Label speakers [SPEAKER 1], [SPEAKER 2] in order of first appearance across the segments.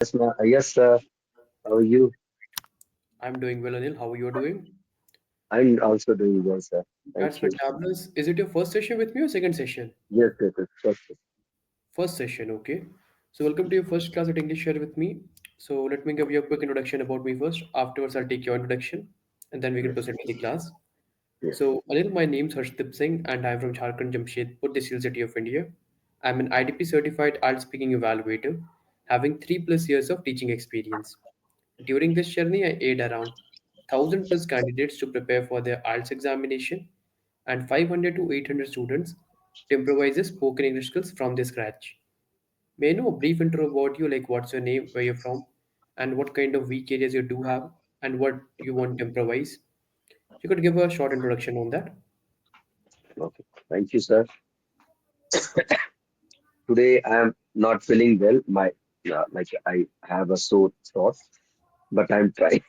[SPEAKER 1] Yes, sir. How are you?
[SPEAKER 2] I'm doing well, Anil. How are you doing?
[SPEAKER 1] I'm also doing well, sir. Thank
[SPEAKER 2] That's
[SPEAKER 1] you.
[SPEAKER 2] fantabulous. Is it your first session with me or second session?
[SPEAKER 1] Yes, yes, yes, yes, yes.
[SPEAKER 2] First session, okay. So welcome to your first class at EnglishYaari with me. So let me give you a quick introduction about me first. Afterwards, I'll take your introduction, and then we can
[SPEAKER 1] Yes,
[SPEAKER 2] proceed with the class.
[SPEAKER 1] yes.
[SPEAKER 2] So Anil, my name's Harshdeep Singh, and I'm from Jharkhand, Jamshedpur, the Steel City of India. I'm an IDP certified art speaking evaluator, having 3+ years of teaching experience. During this journey, I aid around 1,000 plus candidates to prepare for their IELTS examination and 500 to 800 students to improvise their spoken English skills from the scratch. May I know a brief intro about you, like what's your name, where you're from, and what kind of weak areas you do have, and what you want to improvise? You could give a short introduction on that.
[SPEAKER 1] Okay. Thank you, sir. Today I am not feeling well. I have a sore throat, but I'm trying.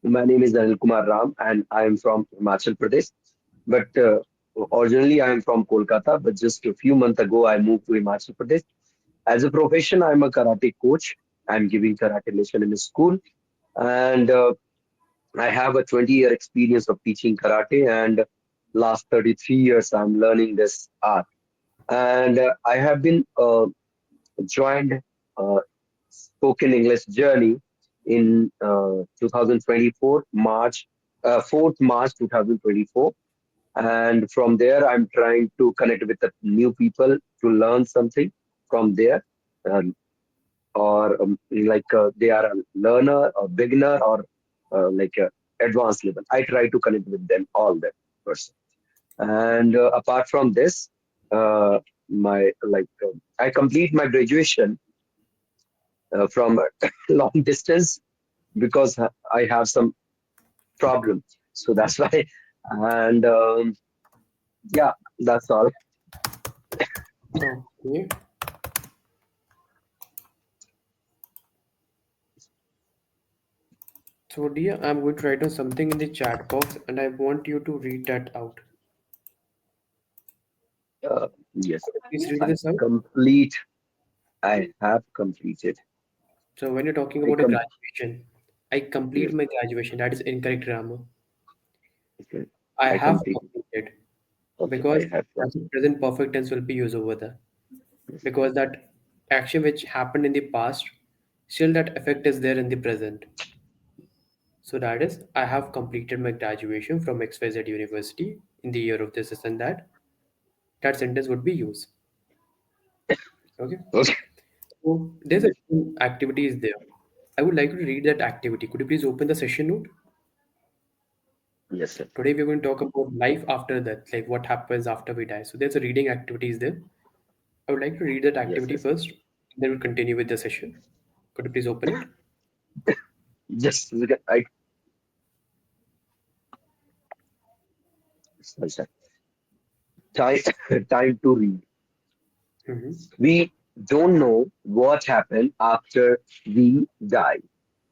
[SPEAKER 1] My name is Anil Kumar Ram, and I am from Himachal Pradesh. But originally I am from Kolkata. But just a few months ago, I moved to Himachal Pradesh. As a profession, I'm a karate coach. I'm giving karate lesson in a school, and I have a 20-year experience of teaching karate, and last 33 years I'm learning this art. And I have been joined uh, spoken English journey in 2024 March 4th March 2024, and from there I'm trying to connect with the new people to learn something from there. Um, or they are a learner or beginner or like a advanced level. I try to connect with them, all that person. And apart from this, my I complete my graduation from long distance because I have some problem. So that's why. And yeah, that's all.
[SPEAKER 2] Okay. So, dear, I'm going to write down something in the chat box, and I want you to read that out.
[SPEAKER 1] Yes,
[SPEAKER 2] Could you please read
[SPEAKER 1] I
[SPEAKER 2] this out?
[SPEAKER 1] complete. I have completed.
[SPEAKER 2] So, when you're talking
[SPEAKER 1] I
[SPEAKER 2] about a
[SPEAKER 1] com.
[SPEAKER 2] graduation, I complete
[SPEAKER 1] Yes,
[SPEAKER 2] my graduation. That is incorrect grammar.
[SPEAKER 1] okay.
[SPEAKER 2] I
[SPEAKER 1] I
[SPEAKER 2] have
[SPEAKER 1] completed.
[SPEAKER 2] completed
[SPEAKER 1] Okay, I
[SPEAKER 2] because
[SPEAKER 1] have
[SPEAKER 2] that's the present perfect tense will be used over there.
[SPEAKER 1] yes.
[SPEAKER 2] Because that action which happened in the past, still that effect is there in the present. So that is, I have completed my graduation from XYZ University in the year of this and that. That sentence would be used. Okay.
[SPEAKER 1] Okay.
[SPEAKER 2] So there's a activity is there. I would like you to read that activity. Could you please open the session note?
[SPEAKER 1] Yes, sir.
[SPEAKER 2] Today we're going to talk about life after death, like what happens after we die. So there's a reading activity is there. I would like to read that
[SPEAKER 1] Yes,
[SPEAKER 2] activity
[SPEAKER 1] yes.
[SPEAKER 2] first, then we'll continue with the session. Could you please open it?
[SPEAKER 1] Just a second. Sorry, sir. Time, time to read.
[SPEAKER 2] Mm-hmm.
[SPEAKER 1] We don't know what happened after we die.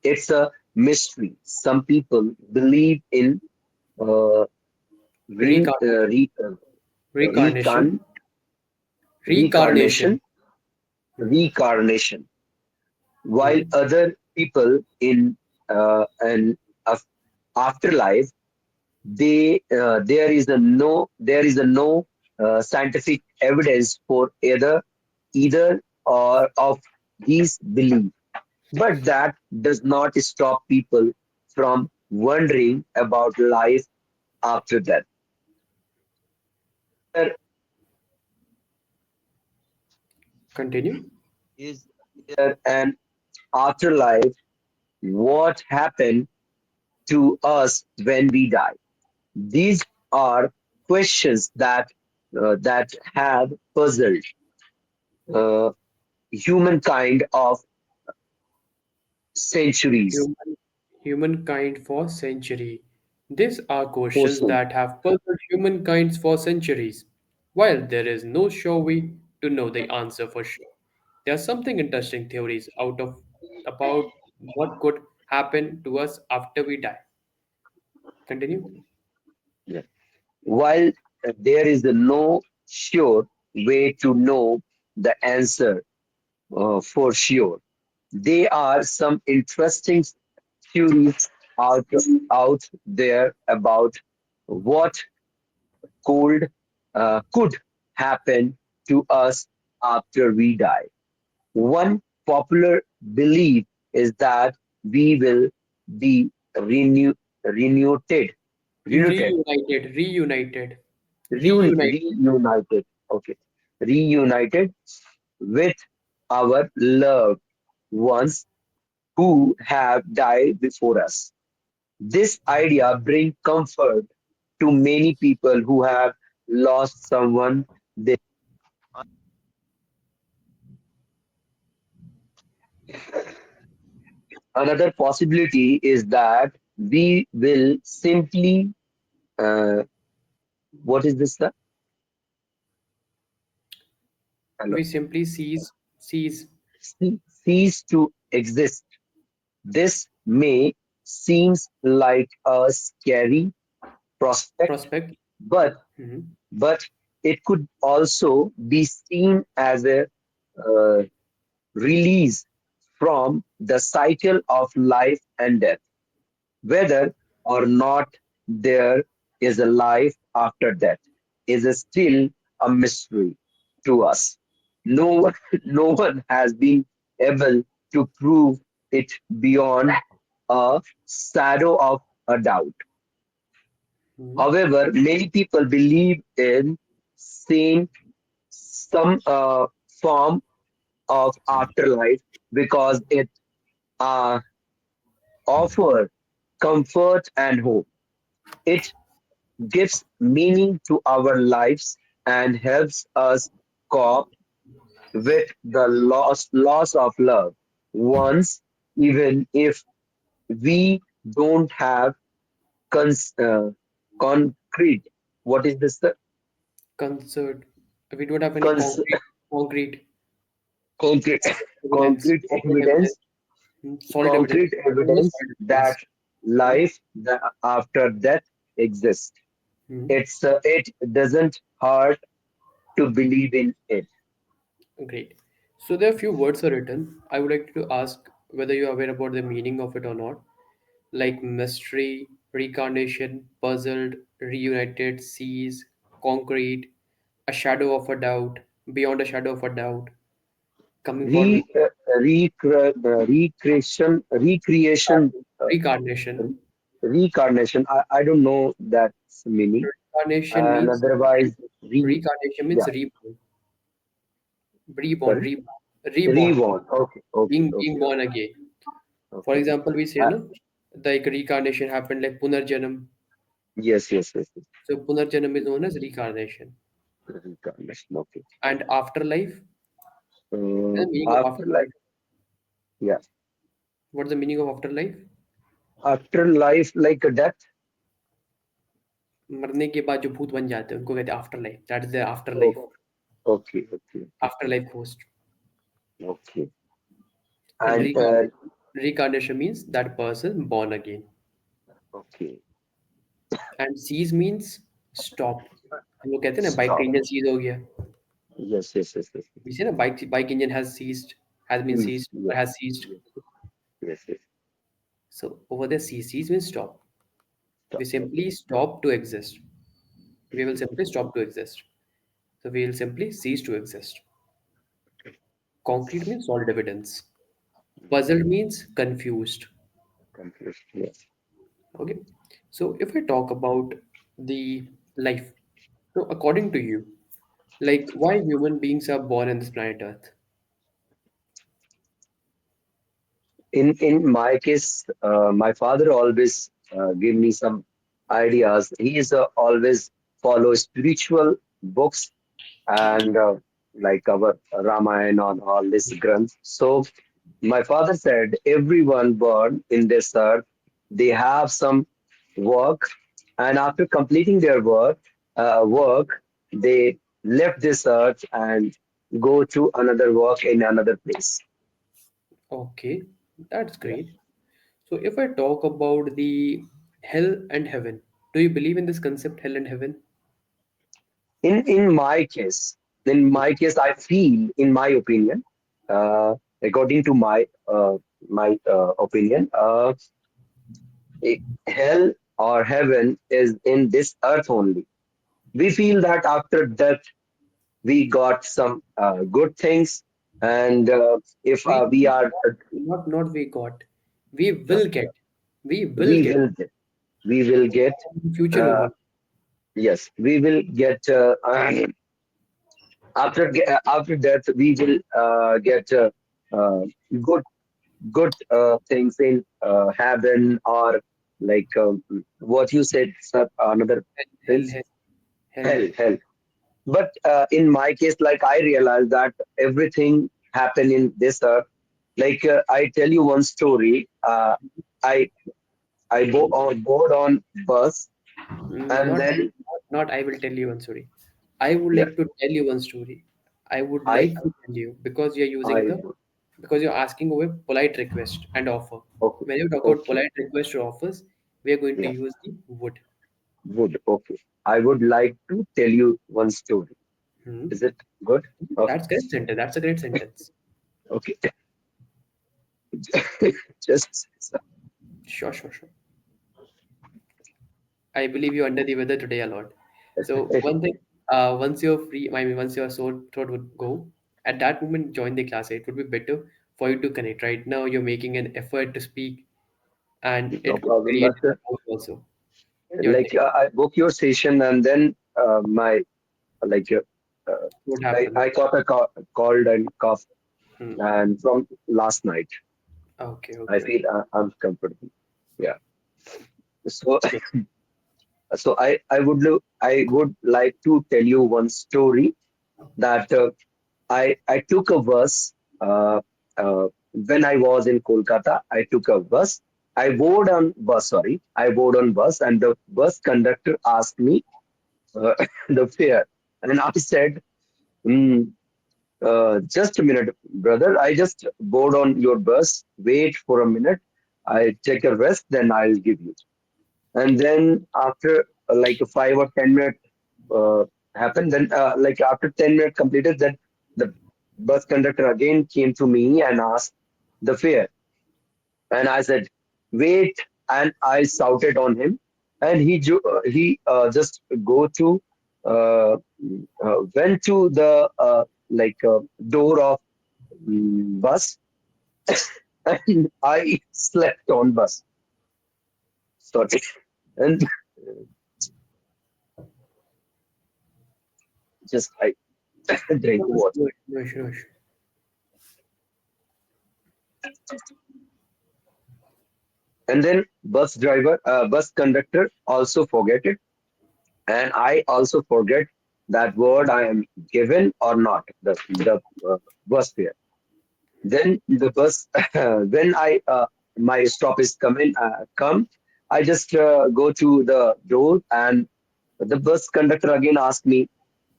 [SPEAKER 1] It's a mystery. Some people believe in uh,
[SPEAKER 2] Reincarnation.
[SPEAKER 1] recarn,
[SPEAKER 2] Reincarnation.
[SPEAKER 1] reincarnation,
[SPEAKER 2] Reincarnation. Mm-hmm.
[SPEAKER 1] reincarnation, while
[SPEAKER 2] Mm-hmm.
[SPEAKER 1] other people in an af- afterlife, there is a no scientific evidence for either or of these beliefs, but that does not stop people from wondering about life after death. There
[SPEAKER 2] Continue.
[SPEAKER 1] is there an afterlife? What happened to us when we die? These are questions that have puzzled uh, humankind of centuries.
[SPEAKER 2] Human, humankind for century. These are questions
[SPEAKER 1] Question.
[SPEAKER 2] that have puzzled humankind for centuries. While there is no sure way to know the answer for sure, there are something interesting theories out of about what could happen to us after we die. Continue.
[SPEAKER 1] Yeah. While there is no sure way to know the answer, for sure. There are some interesting theories out, out there about what cold could happen to us after we die. One popular belief is that we will be renewed, renewed,
[SPEAKER 2] Reunited. Reunited.
[SPEAKER 1] reunited, okay, reunited with our loved ones who have died before us. This idea brings comfort to many people who have lost someone. They, another possibility is that we will simply, uh, what is this? Sir? Hello,
[SPEAKER 2] We simply cease
[SPEAKER 1] cease to exist. This may seems like a scary prospect,
[SPEAKER 2] prospect.
[SPEAKER 1] but
[SPEAKER 2] Mhm.
[SPEAKER 1] but it could also be seen as a uh, release from the cycle of life and death. Whether or not there is a life after death is still a mystery to us. No one, no one has been able to prove it beyond a shadow of a doubt.
[SPEAKER 2] Mhm.
[SPEAKER 1] However, many people believe in same some form of afterlife because it uh, offers comfort and hope. It gives meaning to our lives and helps us cope with the loss of love once, even if we don't have cons- uh, concrete. What is this? The
[SPEAKER 2] Concert. We don't have any
[SPEAKER 1] cons-
[SPEAKER 2] concrete
[SPEAKER 1] concrete
[SPEAKER 2] evidence.
[SPEAKER 1] concrete
[SPEAKER 2] Solid
[SPEAKER 1] evidence
[SPEAKER 2] evidence. Solid evidence.
[SPEAKER 1] concrete
[SPEAKER 2] Only
[SPEAKER 1] evidence
[SPEAKER 2] solid
[SPEAKER 1] that
[SPEAKER 2] evidence. Mhm.
[SPEAKER 1] life after death exists.
[SPEAKER 2] Mhm.
[SPEAKER 1] It doesn't hurt to believe in it.
[SPEAKER 2] Great. So there are few words are written. I would like to ask whether you are aware about the meaning of it or not. Like mystery, reincarnation, puzzled, reunited, seas, concrete, a shadow of a doubt, beyond a shadow of a doubt, coming forward
[SPEAKER 1] Re,
[SPEAKER 2] with
[SPEAKER 1] uh, recreation,
[SPEAKER 2] reincarnation.
[SPEAKER 1] reincarnation. I don't know that's meaning.
[SPEAKER 2] Reincarnation
[SPEAKER 1] And
[SPEAKER 2] means
[SPEAKER 1] otherwise,
[SPEAKER 2] reincarnation means
[SPEAKER 1] yeah,
[SPEAKER 2] reborn, reborn,
[SPEAKER 1] sorry,
[SPEAKER 2] reborn, reborn,
[SPEAKER 1] reborn. Okay, okay,
[SPEAKER 2] being
[SPEAKER 1] okay,
[SPEAKER 2] born again. For
[SPEAKER 1] okay.
[SPEAKER 2] example, we say
[SPEAKER 1] Uh,
[SPEAKER 2] no, like reincarnation happened like punarjanam.
[SPEAKER 1] yes, yes, yes, yes.
[SPEAKER 2] So punarjanam is known as reincarnation.
[SPEAKER 1] Reincarnation. Okay.
[SPEAKER 2] And afterlife, the meaning of
[SPEAKER 1] Afterlife,
[SPEAKER 2] afterlife.
[SPEAKER 1] yeah.
[SPEAKER 2] What's the meaning of afterlife?
[SPEAKER 1] Afterlife, like a death.
[SPEAKER 2] मरने के बाद जो भूत बन जाते हैं उनको कहते हैं आफ्टरलाइफ. That is the
[SPEAKER 1] Oh,
[SPEAKER 2] आफ्टरलाइफ.
[SPEAKER 1] okay, okay,
[SPEAKER 2] Afterlife host.
[SPEAKER 1] okay.
[SPEAKER 2] And
[SPEAKER 1] And
[SPEAKER 2] reincarnation means that person born again.
[SPEAKER 1] okay,
[SPEAKER 2] And cease means stop. हम लोग कहते हैं ना बाइक का
[SPEAKER 1] stop.
[SPEAKER 2] इंजन सीज हो गया.
[SPEAKER 1] Yes, yes, yes, yes, yes.
[SPEAKER 2] We say na bike engine has ceased, has been
[SPEAKER 1] Yes,
[SPEAKER 2] seized, or
[SPEAKER 1] yes,
[SPEAKER 2] has ceased.
[SPEAKER 1] yes, yes, yes.
[SPEAKER 2] So over there, cease means stop. We
[SPEAKER 1] Stop.
[SPEAKER 2] simply
[SPEAKER 1] Okay.
[SPEAKER 2] stop to exist. We will simply stop to exist. So we will simply cease to exist. Concrete means solid evidence. Puzzled means confused.
[SPEAKER 1] Confused. Yes.
[SPEAKER 2] Okay. So if I talk about the life, so according to you, like why human beings are born on this planet Earth?
[SPEAKER 1] In my case, my father always give me some ideas. He is always follow spiritual books and like our Ramayana and all this granth. So my father said everyone born in this earth, they have some work, and after completing their work, they left this earth and go to another work in another place.
[SPEAKER 2] Okay, that's
[SPEAKER 1] Yeah.
[SPEAKER 2] great. So if I talk about the hell and heaven, do you believe in this concept, hell and heaven?
[SPEAKER 1] In my case, I feel, in my opinion, uh, according to my opinion, hell or heaven is in this earth only. We feel that after death we got some good things, and if
[SPEAKER 2] We
[SPEAKER 1] we are
[SPEAKER 2] not we got. We will get. We will
[SPEAKER 1] we
[SPEAKER 2] get.
[SPEAKER 1] will get, we will get
[SPEAKER 2] In future
[SPEAKER 1] uh,
[SPEAKER 2] only.
[SPEAKER 1] yes, we will get after death we will get uh, good things in heaven, or like what you said, sir, another
[SPEAKER 2] Hell,
[SPEAKER 1] things,
[SPEAKER 2] hell, hell.
[SPEAKER 1] hell. But in my case, like, I realized that everything happened in this earth. Like, I tell you one story. I board on bus, and
[SPEAKER 2] Not,
[SPEAKER 1] then
[SPEAKER 2] not. I will tell you one story. I would
[SPEAKER 1] yeah,
[SPEAKER 2] like to tell you one story. I would
[SPEAKER 1] I
[SPEAKER 2] like to tell you because you're using
[SPEAKER 1] I
[SPEAKER 2] the because you're asking over polite request and offer.
[SPEAKER 1] okay,
[SPEAKER 2] When you talk about
[SPEAKER 1] okay,
[SPEAKER 2] polite request or offers, we are going to
[SPEAKER 1] yeah,
[SPEAKER 2] use the would.
[SPEAKER 1] would, okay. I would like to tell you one story.
[SPEAKER 2] Hmm.
[SPEAKER 1] Is it good? Okay,
[SPEAKER 2] That's great sentence. That's a great sentence.
[SPEAKER 1] okay. Just
[SPEAKER 2] Sure, sure, sure. I believe you're under the weather today a lot. So one thing, once you're free, I mean, once your sore throat would go, at that moment, join the class. It would be better for you to connect. Right now, you're making an effort to speak, and
[SPEAKER 1] no
[SPEAKER 2] it could
[SPEAKER 1] problem.
[SPEAKER 2] create
[SPEAKER 1] But
[SPEAKER 2] also. Your
[SPEAKER 1] like,
[SPEAKER 2] day.
[SPEAKER 1] I book your session, and then my like
[SPEAKER 2] What
[SPEAKER 1] I
[SPEAKER 2] happened?
[SPEAKER 1] got a cold and cough,
[SPEAKER 2] Hmm.
[SPEAKER 1] and from last night
[SPEAKER 2] Okay,
[SPEAKER 1] I
[SPEAKER 2] okay,
[SPEAKER 1] feel
[SPEAKER 2] okay.
[SPEAKER 1] uncomfortable. Yeah. So
[SPEAKER 2] Yeah.
[SPEAKER 1] I would like to tell you one story that I took a bus when I was in Kolkata. I took a bus. I board on bus. Sorry, I board on bus, and the bus conductor asked me the fare, and I said, "Hmm, just a minute, brother. I just board on your bus. Wait for a minute. I take a rest, then I'll give you." And then after like 5 or 10 minutes uh, happened, then like after 10 minutes completed, then the bus conductor again came to me and asked the fare, and I said, "Wait!" And I shouted on him, and he just go to went to the like door of bus, and I slept on bus. Sorry, and just I drink
[SPEAKER 2] No issue,
[SPEAKER 1] water.
[SPEAKER 2] no issue, no issue, no issue.
[SPEAKER 1] And then bus conductor also forget it, and I also forget that word I am given or not, the bus fare. Then the bus, when I my stop is come, I just go to the door, and the bus conductor again asked me,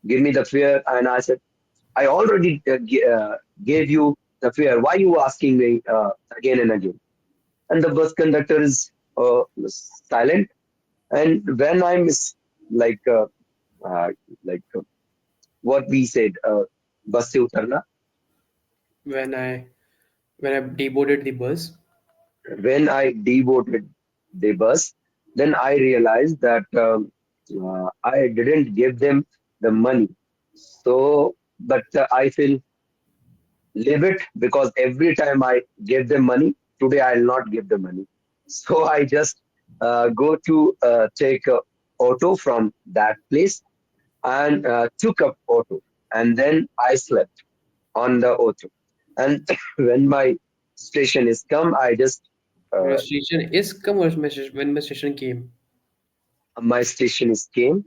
[SPEAKER 1] "Give me the fare," and I said, "I already gave you the fare. Why you asking me again and again?" And the bus conductor is silent. And when I'm like uh, like what we said, bus se utarna.
[SPEAKER 2] When I deboarded the bus,
[SPEAKER 1] When I devoted the bus, then I realized that I didn't give them the money. So, but I feel leave it, because every time I give them money, today I'll not give the money. So I just go to take a auto from that place, and took up auto, and then I slept on the auto. And when my station is come, I just uh,
[SPEAKER 2] registration is commerce message when my station came.
[SPEAKER 1] my station is came.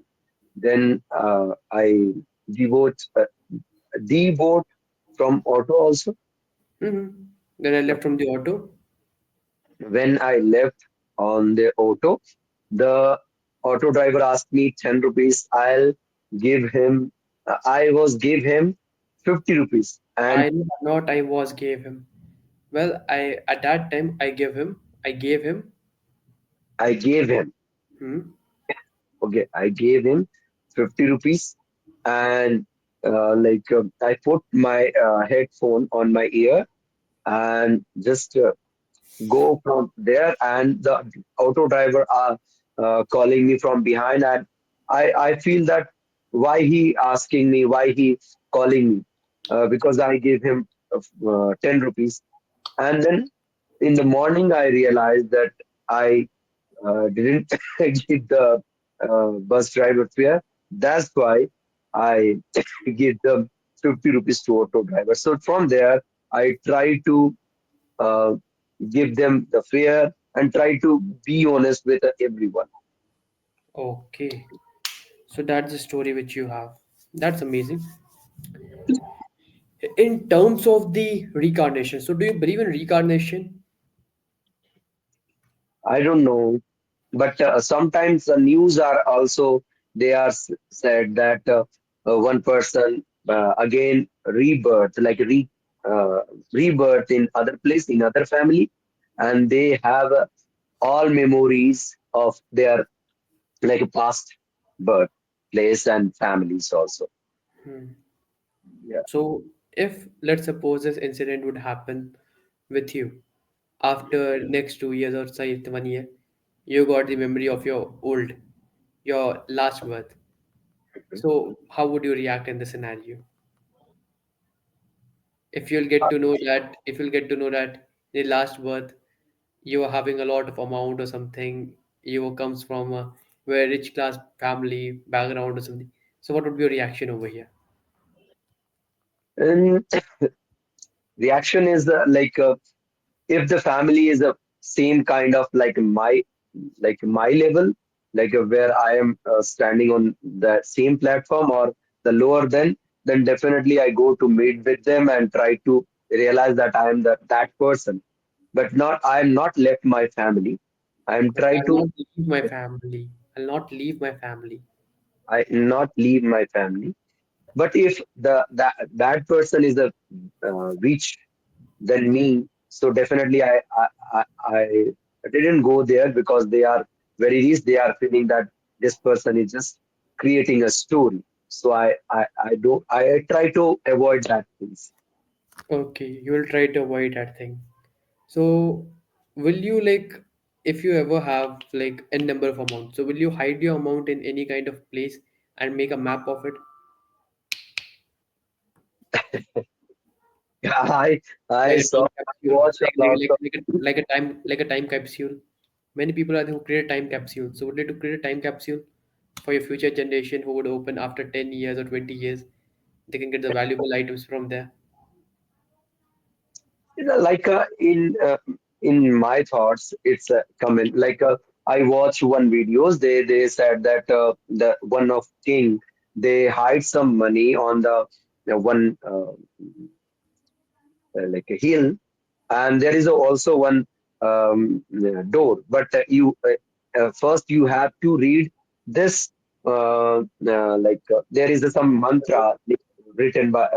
[SPEAKER 1] Then I devote devote from auto also.
[SPEAKER 2] Hmm. Then I left from the auto.
[SPEAKER 1] When I left on the auto, the auto driver asked me 10 rupees. I'll give him. I was give him 50 rupees, and
[SPEAKER 2] I not I was gave him. Well, I at that time I gave him.
[SPEAKER 1] I gave him.
[SPEAKER 2] Hmm.
[SPEAKER 1] Okay, I gave him 50 rupees, and I put my headphone on my ear and just go from there, and the auto driver are calling me from behind, and I feel that why he asking me, why he calling me, because I gave him 10 rupees. And then in the morning I realized that I didn't give the bus driver fare. That's why I give the 50 rupees to auto driver. So from there, I try to uh, give them the fare and try to be honest with everyone.
[SPEAKER 2] Okay. So that's the story which you have. That's amazing. In terms of the reincarnation, so do you believe in reincarnation?
[SPEAKER 1] I don't know, but sometimes the news are also they are said that one person again rebirth, uh, rebirth in other place, in other family, and they have all memories of their past birth place and families also.
[SPEAKER 2] Hmm.
[SPEAKER 1] Yeah,
[SPEAKER 2] So if let's suppose this incident would happen with you after next 2 years or say 1 year, you got the memory of your last birth. So how would you react in the scenario? If you'll get to know that the last birth you are having a lot of amount or something, you comes from a very rich class family background or something. So what would be your reaction over here?
[SPEAKER 1] and reaction is if the family is a same kind of my level, where I am standing on the same platform or the lower, then definitely I go to meet with them and try to realize that I am that person, but not I am not left my family. I am try
[SPEAKER 2] I'll
[SPEAKER 1] to
[SPEAKER 2] not leave my family. I'll not leave my family.
[SPEAKER 1] I not leave my family. But if that person is a rich than me, so definitely I didn't go there because they are very rich. They are feeling that this person is just creating a story. So I don't I try to avoid that things.
[SPEAKER 2] Okay, you will try to avoid that thing. So, will you if you ever have like a number of amount, so will you hide your amount in any kind of place and make a map of it,
[SPEAKER 1] Yeah, I
[SPEAKER 2] like a
[SPEAKER 1] saw
[SPEAKER 2] time
[SPEAKER 1] I
[SPEAKER 2] capsule,
[SPEAKER 1] watch a lot of
[SPEAKER 2] like a time capsule? Many people are there who create a time capsule. So, would you to create a time capsule for your future generation who would open after 10 years or 20 years? They can get the valuable items from there.
[SPEAKER 1] in my thoughts it's comment I watched one videos. They said that the one of king, they hide some money on the one like a hill, and there is also one door, but first you have to read this there is some mantra written by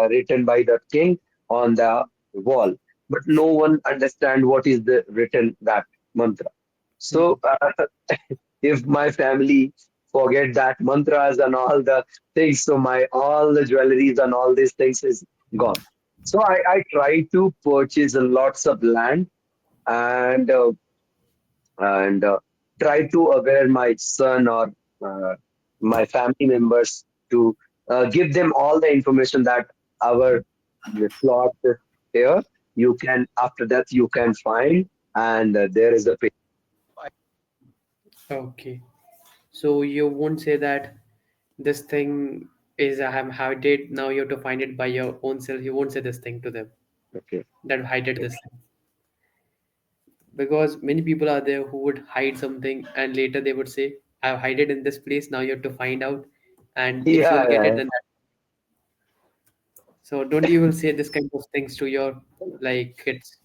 [SPEAKER 1] the king on the wall, but no one understand what is the written that mantra.
[SPEAKER 2] Hmm.
[SPEAKER 1] So if my family forget that mantras and all the things, so my all the jewelries and all these things is gone. So I try to purchase lots of land, and and try to aware my son or uh, my family members to give them all the information that our plot is here. You can after that you can find, and there is a pay.
[SPEAKER 2] Okay. So you won't say that this thing is I have had it, now you have to find it by your own self. You won't say this thing to them
[SPEAKER 1] Okay.
[SPEAKER 2] that I did
[SPEAKER 1] Okay.
[SPEAKER 2] this thing. Because many people are there who would hide something and later they would say, I've hid it in this place, now you have to find out. And if
[SPEAKER 1] Yeah,
[SPEAKER 2] you'll get
[SPEAKER 1] yeah,
[SPEAKER 2] it,
[SPEAKER 1] yeah.
[SPEAKER 2] then that. So don't you will say this kind of things to your kids.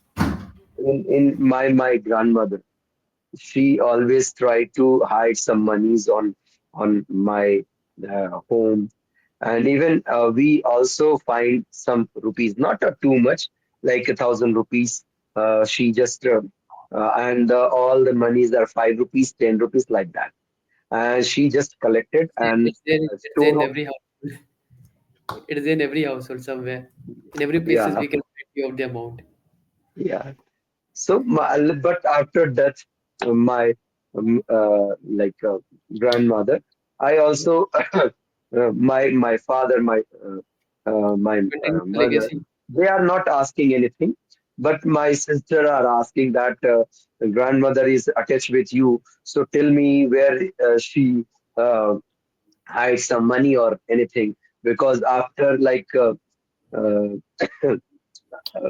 [SPEAKER 1] In my grandmother, she always tried to hide some monies on my home, and even we also find some rupees, not too much, like 1,000 rupees. She just and all the monies are 5 rupees, 10 rupees, like that, and she just collected and
[SPEAKER 2] It's there, it's there in
[SPEAKER 1] store.
[SPEAKER 2] every house. It is in every household somewhere. In every places
[SPEAKER 1] Yeah,
[SPEAKER 2] we can find you of the amount.
[SPEAKER 1] yeah. So, but after that, my like grandmother, I also my father, my
[SPEAKER 2] Continue the
[SPEAKER 1] mother,
[SPEAKER 2] legacy.
[SPEAKER 1] they are not asking anything, but my sister are asking that grandmother is attached with you. So tell me where she hide some money or anything, because after uh,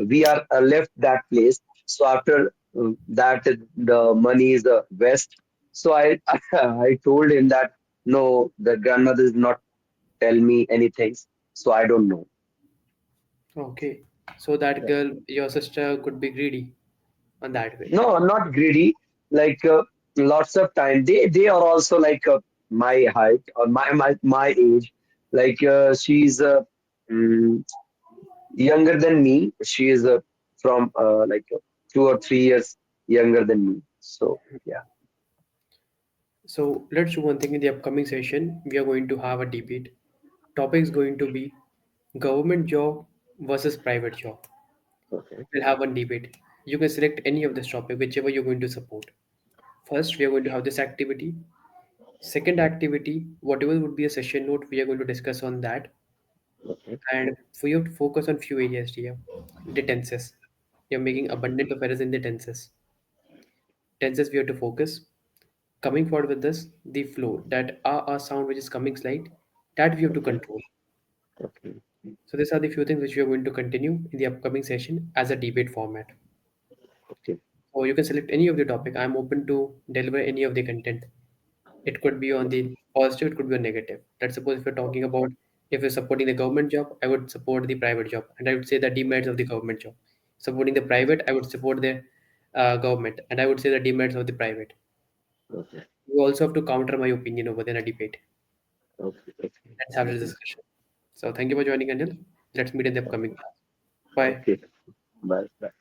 [SPEAKER 1] we are left that place. So after that, the money is west. So I I told him that no, the grandmother is not tell me anything, so I don't know.
[SPEAKER 2] Okay. So that
[SPEAKER 1] Yeah.
[SPEAKER 2] girl, your sister could be greedy on that way.
[SPEAKER 1] No, not greedy. Like lots of time, they are also like my height or my age. Like she's mm, younger than me. She is from 2 or 3 years younger than me. So yeah.
[SPEAKER 2] So let's do one thing in the upcoming session. We are going to have a debate. Topic is going to be government job versus private job.
[SPEAKER 1] Okay.
[SPEAKER 2] We'll have one debate. You can select any of this topic, whichever you're going to support. First, we are going to have this activity. Second activity, whatever would be a session note, we are going to discuss on that.
[SPEAKER 1] Okay.
[SPEAKER 2] And for you to focus on few areas here. The tenses. You're making abundant of errors in the tenses. Tenses we have to focus. Coming forward with this, the flow, that sound which is coming slight, that we have to
[SPEAKER 1] Okay.
[SPEAKER 2] control.
[SPEAKER 1] Okay.
[SPEAKER 2] So these are the few things which we are going to continue in the upcoming session as a debate format.
[SPEAKER 1] Okay.
[SPEAKER 2] So you can select any of the topic. I'm open to deliver any of the content. It could be on the positive, it could be on negative. Let's suppose if you're talking about if you're supporting the government job, I would support the private job, and I would say the demerits of the government job. Supporting the private, I would support the government, and I would say the demerits of the private.
[SPEAKER 1] Okay.
[SPEAKER 2] You also have to counter my opinion over there in a debate.
[SPEAKER 1] Okay. Okay.
[SPEAKER 2] Let's have this
[SPEAKER 1] Okay.
[SPEAKER 2] discussion. So thank you for joining, Anil. Let's meet in the upcoming class. Bye.
[SPEAKER 1] Okay. Bye. Bye.